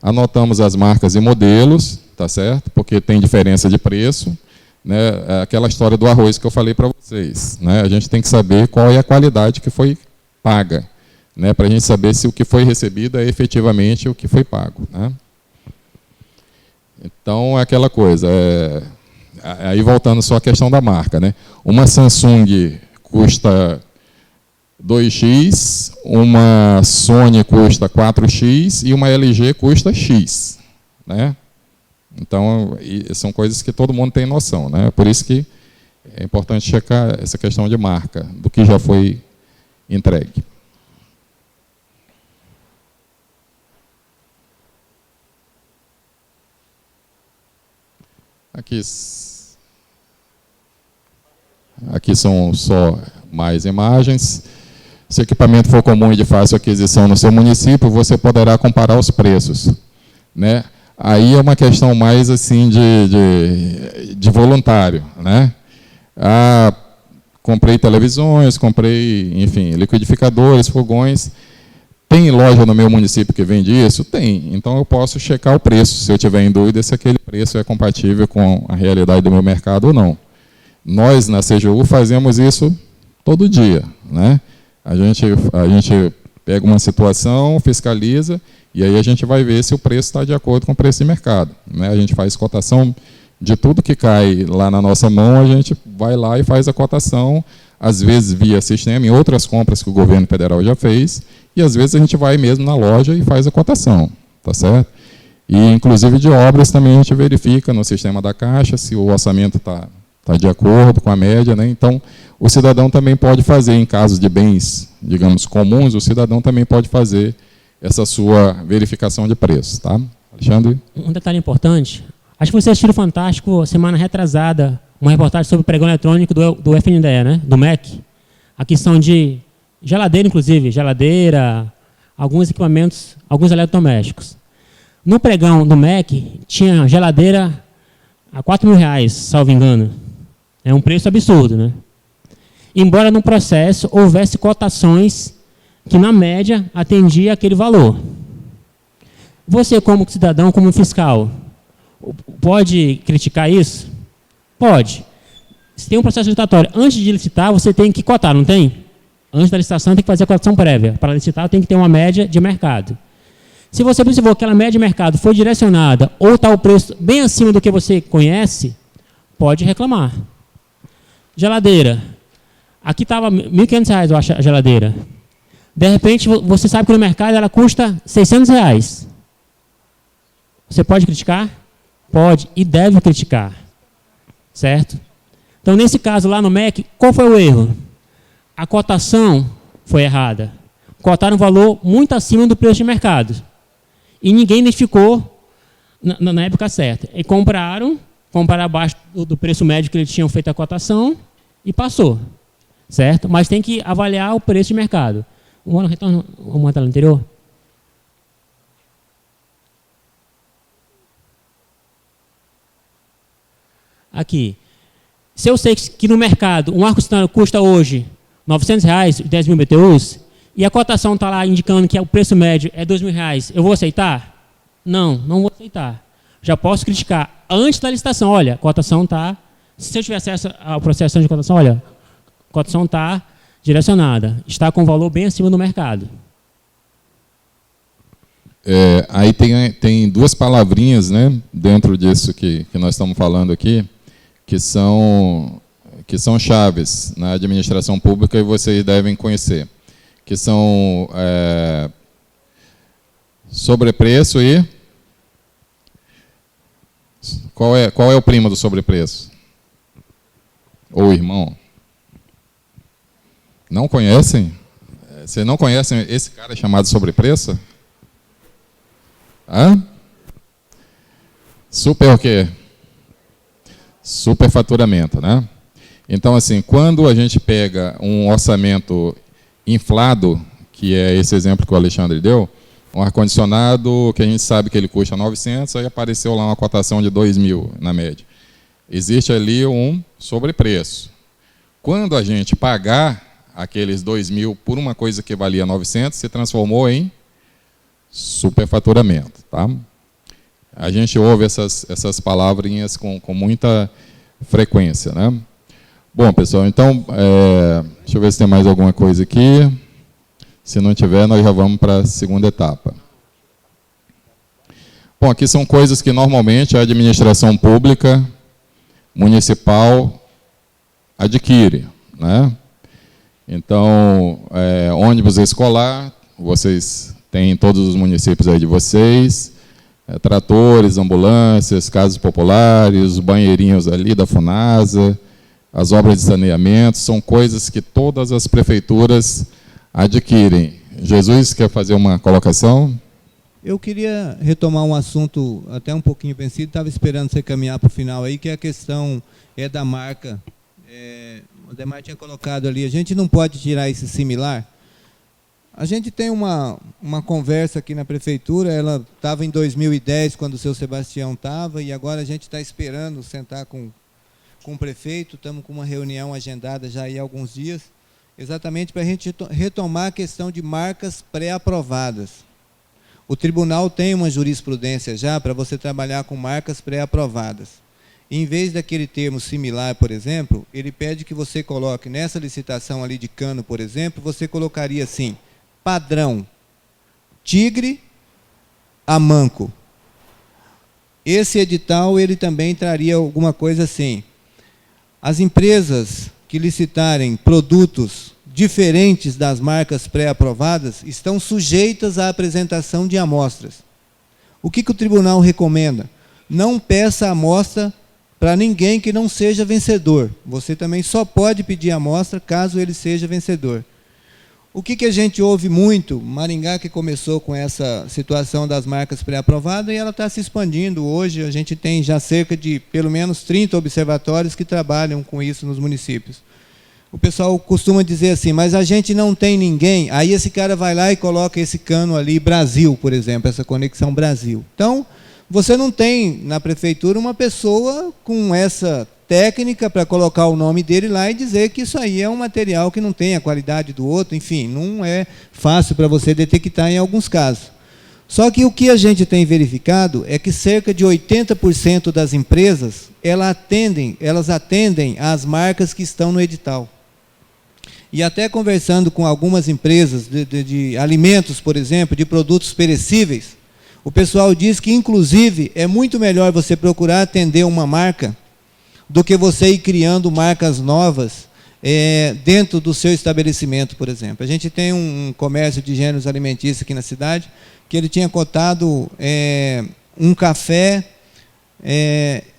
anotamos as marcas e modelos, tá certo? Porque tem diferença de preço, né? Aquela história do arroz que eu falei para vocês, né? A gente tem que saber qual é a qualidade que foi paga, né? Para a gente saber se o que foi recebido é efetivamente o que foi pago, né? Então, é aquela coisa, aí voltando só à questão da marca, né? Uma Samsung custa 2x, uma Sony custa 4x e uma LG custa X, né? Então, são coisas que todo mundo tem noção, né? Por isso que é importante checar essa questão de marca, do que já foi entregue. Aqui são só mais imagens. Se o equipamento for comum e de fácil aquisição no seu município, você poderá comparar os preços, né? Aí é uma questão mais assim de voluntário, né? Comprei televisões, comprei, enfim, liquidificadores, fogões. Tem loja no meu município que vende isso? Tem. Então eu posso checar o preço, se eu tiver em dúvida se aquele preço é compatível com a realidade do meu mercado ou não. Nós, na CGU, fazemos isso todo dia, né? A gente pega uma situação, fiscaliza, e aí a gente vai ver se o preço está de acordo com o preço de mercado, né? A gente faz cotação de tudo que cai lá na nossa mão, a gente vai lá e faz a cotação, às vezes via sistema, em outras compras que o governo federal já fez, e às vezes a gente vai mesmo na loja e faz a cotação, tá certo? E, inclusive, de obras também a gente verifica no sistema da Caixa se o orçamento está de acordo com a média, né? Então, o cidadão também pode fazer, em casos de bens, digamos, comuns, o cidadão também pode fazer essa sua verificação de preço, tá? Alexandre? Um detalhe importante, acho que você assistiu Fantástico, semana retrasada, uma reportagem sobre o pregão eletrônico do FNDE, né? Do MEC. A questão de geladeira, inclusive, geladeira, alguns equipamentos, alguns eletrodomésticos. No pregão do MEC, tinha geladeira a R$4.000, salvo engano. É um preço absurdo, né? Embora no processo houvesse cotações que, na média, atendia aquele valor. Você, como cidadão, como fiscal, pode criticar isso? Pode. Se tem um processo licitatório, antes de licitar, você tem que cotar, não tem? Antes da licitação, tem que fazer a cotação prévia. Para licitar, tem que ter uma média de mercado. Se você observou que aquela média de mercado foi direcionada ou está o preço bem acima do que você conhece, pode reclamar. Geladeira. Aqui estava R$1.500, eu acho, a geladeira. De repente, você sabe que no mercado ela custa R$600. Você pode criticar? Pode e deve criticar. Certo? Então, nesse caso lá no MEC, qual foi o erro? A cotação foi errada. Cotaram um valor muito acima do preço de mercado. E ninguém identificou na época certa. E compraram abaixo do preço médio que eles tinham feito a cotação e passou. Certo? Mas tem que avaliar o preço de mercado. Vamos na tela anterior? Aqui. Se eu sei que no mercado um ar-condicionado custa hoje R$900, 10.000 BTUs, e a cotação está lá indicando que o preço médio é R$2.000, eu vou aceitar? Não, não vou aceitar. Já posso criticar antes da licitação. Olha, a cotação está... Se eu tiver acesso ao processo de cotação, olha, a cotação está direcionada. Está com valor bem acima do mercado. Aí tem duas palavrinhas, né, dentro disso que nós estamos falando aqui, que são chaves na administração pública e vocês devem conhecer, que são sobrepreço e... Qual é o primo do sobrepreço? Ou irmão? Não conhecem? Vocês não conhecem esse cara chamado sobrepreço? Hã? Super o quê? Superfaturamento, né? Então, assim, quando a gente pega um orçamento inflado, que é esse exemplo que o Alexandre deu, um ar-condicionado que a gente sabe que ele custa 900, aí apareceu lá uma cotação de 2.000 na média. Existe ali um sobrepreço. Quando a gente pagar aqueles 2.000 por uma coisa que valia 900, se transformou em superfaturamento. Tá? A gente ouve essas palavrinhas com muita frequência. Né? Bom, pessoal, então, deixa eu ver se tem mais alguma coisa aqui. Se não tiver, nós já vamos para a segunda etapa. Bom, aqui são coisas que normalmente a administração pública municipal adquire. Né? Então, ônibus escolar, vocês têm em todos os municípios aí de vocês, tratores, ambulâncias, casas populares, os banheirinhos ali da FUNASA, as obras de saneamento, são coisas que todas as prefeituras adquirem. Jesus, quer fazer uma colocação? Eu queria retomar um assunto até um pouquinho vencido, estava esperando você caminhar para o final aí, que é a questão da marca. O Demar tinha colocado ali, a gente não pode tirar esse similar. A gente tem uma conversa aqui na prefeitura, ela estava em 2010, quando o seu Sebastião estava, e agora a gente está esperando sentar com o prefeito, estamos com uma reunião agendada já há alguns dias, exatamente para a gente retomar a questão de marcas pré-aprovadas. O tribunal tem uma jurisprudência já para você trabalhar com marcas pré-aprovadas. Em vez daquele termo similar, por exemplo, ele pede que você coloque, nessa licitação ali de cano, por exemplo, você colocaria assim, padrão, Tigre a Manco. Esse edital, ele também traria alguma coisa assim. As empresas que licitarem produtos diferentes das marcas pré-aprovadas estão sujeitas à apresentação de amostras. O que o tribunal recomenda? Não peça amostra para ninguém que não seja vencedor. Você também só pode pedir amostra caso ele seja vencedor. O que a gente ouve muito, Maringá que começou com essa situação das marcas pré-aprovadas e ela está se expandindo. Hoje a gente tem já cerca de pelo menos 30 observatórios que trabalham com isso nos municípios. o pessoal costuma dizer assim, mas a gente não tem ninguém. Aí esse cara vai lá e coloca esse cano ali, Brasil, por exemplo, essa conexão Brasil. Então, você não tem na prefeitura uma pessoa com essa técnica para colocar o nome dele lá e dizer que isso aí é um material que não tem a qualidade do outro. Enfim, não é fácil para você detectar em alguns casos. Só que o que a gente tem verificado é que cerca de 80% das empresas, elas atendem às marcas que estão no edital. E até conversando com algumas empresas de alimentos, por exemplo, de produtos perecíveis, o pessoal diz que, inclusive, é muito melhor você procurar atender uma marca do que você ir criando marcas novas dentro do seu estabelecimento, por exemplo. A gente tem um comércio de gêneros alimentícios aqui na cidade, que ele tinha cotado um café,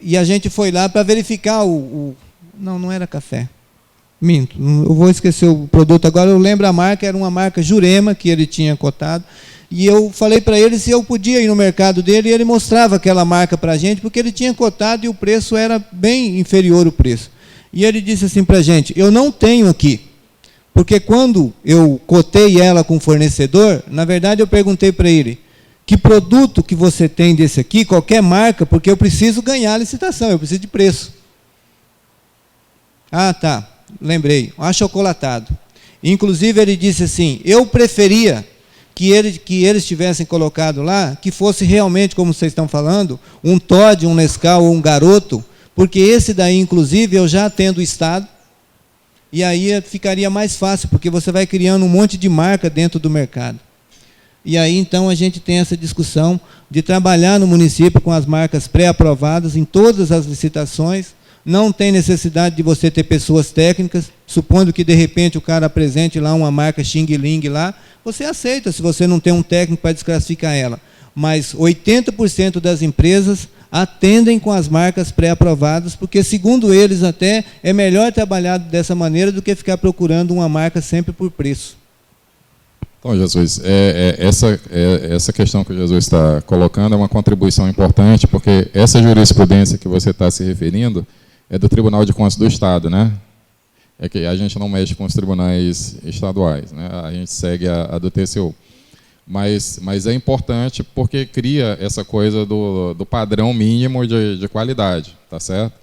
e a gente foi lá para verificar não era café. Minto, eu vou esquecer o produto agora, eu lembro a marca, era uma marca Jurema, que ele tinha cotado, e eu falei para ele se eu podia ir no mercado dele, e ele mostrava aquela marca para a gente, porque ele tinha cotado e o preço era bem inferior ao preço. E ele disse assim para a gente, eu não tenho aqui, porque quando eu cotei ela com o fornecedor, na verdade eu perguntei para ele, que produto que você tem desse aqui, qualquer marca, porque eu preciso ganhar a licitação, eu preciso de preço. Ah, tá, lembrei, achocolatado. Inclusive ele disse assim, eu preferia que eles tivessem colocado lá, que fosse realmente, como vocês estão falando, um Toddy, um Nescau ou um Garoto, porque esse daí, inclusive, eu já atendo o Estado, e aí ficaria mais fácil, porque você vai criando um monte de marca dentro do mercado. E aí, então, a gente tem essa discussão de trabalhar no município com as marcas pré-aprovadas em todas as licitações. Não tem necessidade de você ter pessoas técnicas, supondo que, de repente, o cara apresente lá uma marca Xing Ling lá, você aceita se você não tem um técnico para desclassificar ela. Mas 80% das empresas atendem com as marcas pré-aprovadas, porque, segundo eles, até é melhor trabalhar dessa maneira do que ficar procurando uma marca sempre por preço. Então, Jesus, essa questão que o Jesus está colocando é uma contribuição importante, porque essa jurisprudência que você está se referindo é do Tribunal de Contas do Estado, né? É que a gente não mexe com os tribunais estaduais, né? A gente segue a do TCU. Mas é importante porque cria essa coisa do padrão mínimo de qualidade, tá certo?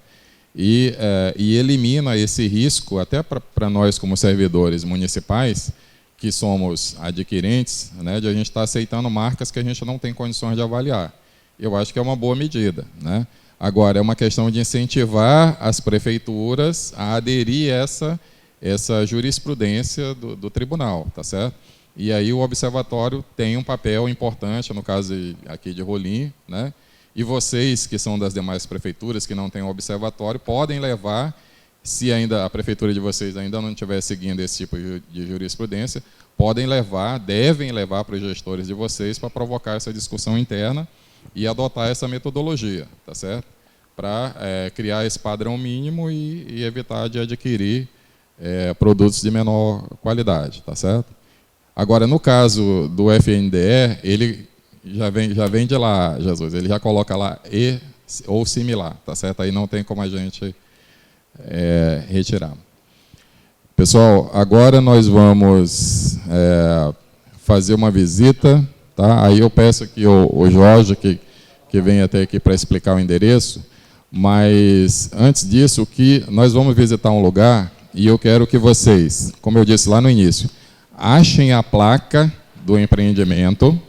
E elimina esse risco, até para nós como servidores municipais, que somos adquirentes, né, de a gente estar aceitando marcas que a gente não tem condições de avaliar. Eu acho que é uma boa medida, né? Agora, é uma questão de incentivar as prefeituras a aderir a essa jurisprudência do tribunal, tá certo? E aí o observatório tem um papel importante, no caso aqui de Rolim, né? E vocês, que são das demais prefeituras, que não têm um observatório, podem levar, se ainda a prefeitura de vocês ainda não estiver seguindo esse tipo de jurisprudência, podem levar, devem levar para os gestores de vocês para provocar essa discussão interna e adotar essa metodologia, tá certo? Para criar esse padrão mínimo e evitar de adquirir produtos de menor qualidade, tá certo? Agora, no caso do FNDE, ele já vem de lá, Jesus, ele já coloca lá e ou similar, tá certo? Aí não tem como a gente retirar. Pessoal, agora nós vamos fazer uma visita, tá? Aí eu peço que o Jorge, que vem até aqui para explicar o endereço, mas antes disso, que nós vamos visitar um lugar e eu quero que vocês, como eu disse lá no início, achem a placa do empreendimento,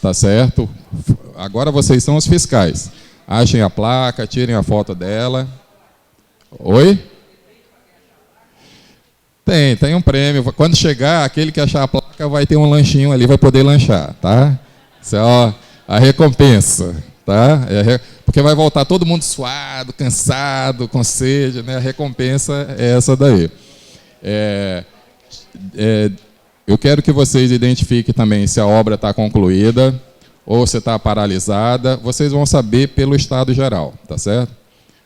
tá certo? Agora vocês são os fiscais. Achem a placa, tirem a foto dela. Oi? Tem um prêmio. Quando chegar, aquele que achar a placa vai ter um lanchinho ali, vai poder lanchar, tá? Isso é a recompensa, tá? Porque vai voltar todo mundo suado, cansado, com sede, né? A recompensa é essa daí. Eu quero que vocês identifiquem também se a obra está concluída ou se está paralisada. Vocês vão saber pelo estado geral, tá certo?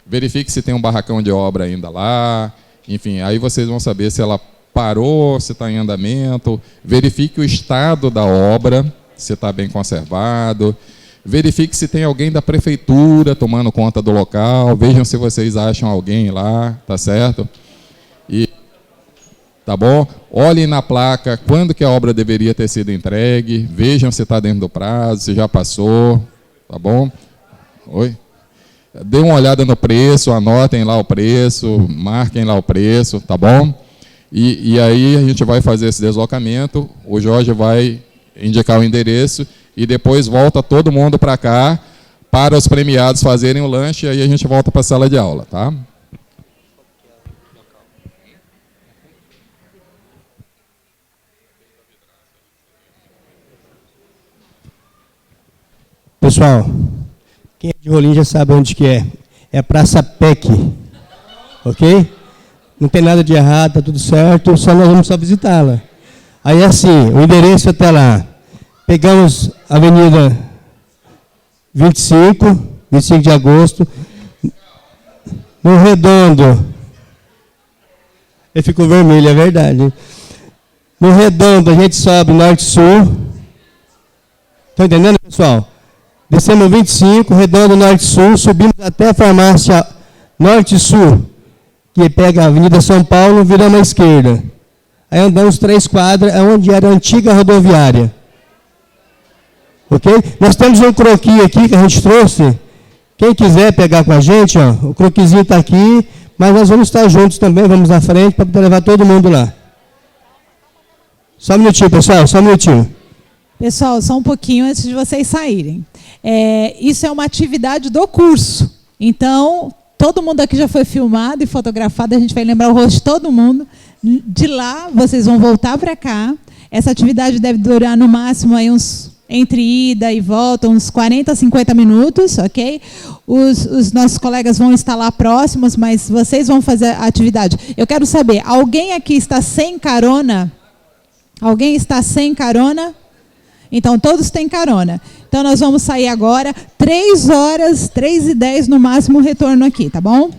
Verifique se tem um barracão de obra ainda lá. Enfim, aí vocês vão saber se ela parou, se está em andamento. Verifique o estado da obra, se está bem conservado. Verifique se tem alguém da prefeitura tomando conta do local. Vejam se vocês acham alguém lá, tá certo? tá bom? Olhem na placa quando que a obra deveria ter sido entregue, vejam se está dentro do prazo, se já passou, tá bom? Oi? Dê uma olhada no preço, anotem lá o preço, marquem lá o preço, tá bom? E aí a gente vai fazer esse deslocamento, o Jorge vai indicar o endereço e depois volta todo mundo para cá para os premiados fazerem o lanche e aí a gente volta para a sala de aula, tá? Pessoal, quem é de Rolim já sabe onde que é. É a Praça PEC, ok? Não tem nada de errado, está tudo certo, só nós vamos só visitá-la. Aí assim, o endereço até lá. Pegamos a Avenida 25 de agosto, no Redondo. Ele ficou vermelho, é verdade. No Redondo a gente sobe norte-sul. Estão entendendo, pessoal? Descemos 25, Redondo Norte-Sul, subimos até a farmácia Norte-Sul, que pega a Avenida São Paulo, viramos à esquerda. Aí andamos 3 quadras, onde era a antiga rodoviária. Ok? Nós temos um croquis aqui que a gente trouxe. Quem quiser pegar com a gente, ó, o croquisinho está aqui, mas nós vamos estar juntos também, vamos à frente para poder levar todo mundo lá. Só um minutinho, pessoal, só um minutinho. Pessoal, só um pouquinho antes de vocês saírem. Isso é uma atividade do curso. Então, todo mundo aqui já foi filmado e fotografado, a gente vai lembrar o rosto de todo mundo. De lá, vocês vão voltar para cá. Essa atividade deve durar no máximo aí entre ida e volta, uns 40 a 50 minutos, ok? Os nossos colegas vão estar lá próximos, mas vocês vão fazer a atividade. Eu quero saber, alguém aqui está sem carona? Alguém está sem carona? Então, todos têm carona. Então, nós vamos sair agora, 3h10 no máximo, retorno aqui, tá bom?